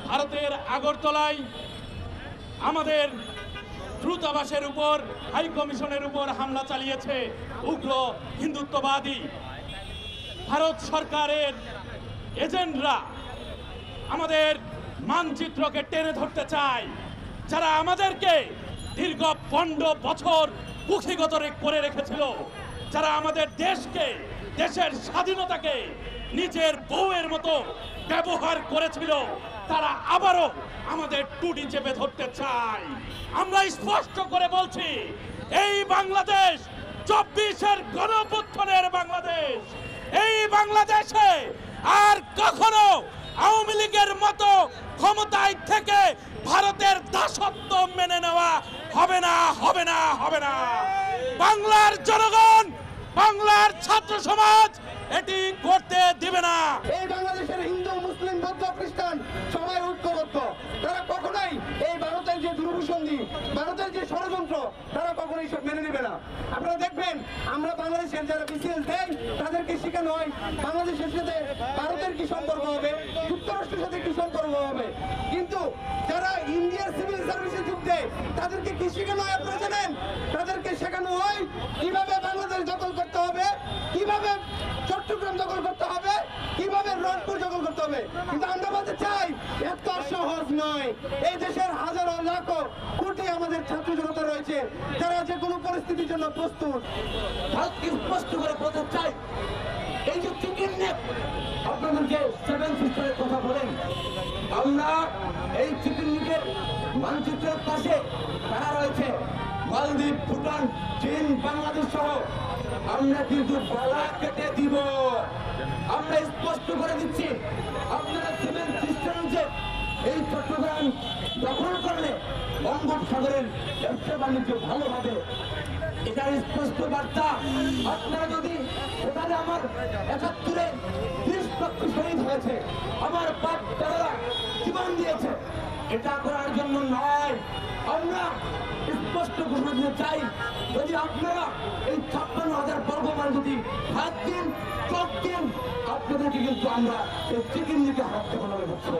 ভারতের আগরতলায় আমাদের দূতাবাসের উপর হাই কমিশনের উপর হামলা চালিয়েছে উগ্র হিন্দুত্ববাদী ভারত সরকারের এজেন্টরা। আমাদের মানচিত্রকে টেনে ধরতে চায়, যারা আমাদেরকে দীর্ঘ 15 বছর কুক্ষিগত করে রেখেছিল, যারা আমাদের দেশকে, দেশের স্বাধীনতাকে নিজের বউয়ের মতো ব্যবহার করেছিল, তারা আবারও আমাদের টুটি চেপে ধরতে চায়। আমরা স্পষ্ট করে বলছি, এই বাংলাদেশ 24-এর গণঅভ্যুত্থানের বাংলাদেশ, এই বাংলাদেশে আর কখনো আওয়ামী লীগের মতো ক্ষমতায় থেকে ভারতের দাসত্ব মেনে নেওয়া হবে না, হবে না, হবে না। বাংলার জনগণ, বাংলার ছাত্র সমাজ এটি করতে দিবে না। এই বাংলাদেশের হিন্দু, মুসলিম, বৌদ্ধ, খ্রিস্টান সবাই ঐক্যবদ্ধ। তারা কখনোই এই ভারতের যে দুর্বিসন্ধি, ভারতের যে ষড়যন্ত্র, তারা কখনোই সব মেনে নেবে না। আপনারা দেখবেন, আমরা বাংলাদেশের যারা বিসিএস দেয় তাদেরকে শেখানো হয় বাংলাদেশের সাথে ভারতের কি সম্পর্ক হবে, যুক্তরাষ্ট্রের সাথে কি সম্পর্ক হবে। কিন্তু যারা ইন্ডিয়ার সিভিল সার্ভিসে যোগ দেয় তাদেরকে কি শেখানো হয় আপনারা জানেন? তাদেরকে শেখানো হয় কিভাবে বাংলাদেশ দখল করতে হবে, কিভাবে চট্টগ্রাম দখল করতে হবে, কিভাবে রংপুর দখল করতে হবে। কিন্তু আমরা বলতে চাই, এত সহজ নয়। এই দেশের হাজারো লাখো কোটি আমাদের ছাত্র জনতা রয়েছে, যারা যে কোনো পরিস্থিতির জন্য প্রস্তুত। ভারতকে স্পষ্ট করে বলতে চাই, এই যে চিকেন নেক আপনাদেরকে 7 সিস্টারের কথা বলেন, আমরা এই চিকেন নেকের মানচিত্রের পাশে তারা রয়েছে মালদ্বীপ, ভুটান, চীন, বাংলাদেশ সহ। আমরা কিন্তু গলা কেটে দিব। আমরা স্পষ্ট করে দিচ্ছি, আপনারা 7 সিস্টারের যে এই চট্টগ্রাম দখল করলে বঙ্গোপসাগরের ব্যবসা বাণিজ্য ভালো হবে, এটার স্পষ্ট বার্তা। আপনারা যদি এখানে আমার 71-এ 30 লক্ষ শহীদ হয়েছে, আমার বাপ দাদারা জীবন দিয়েছে, এটা করার জন্য নয়। আমরা স্পষ্ট ঘোষণা দিতে চাই, যদি আপনারা এই 56,000 বর্গমাইল যদি হাত দিন, চোখ দিন, আপনাদেরকে কিন্তু আমরা এই চিকেন দিকে হাত দেখানো হচ্ছে।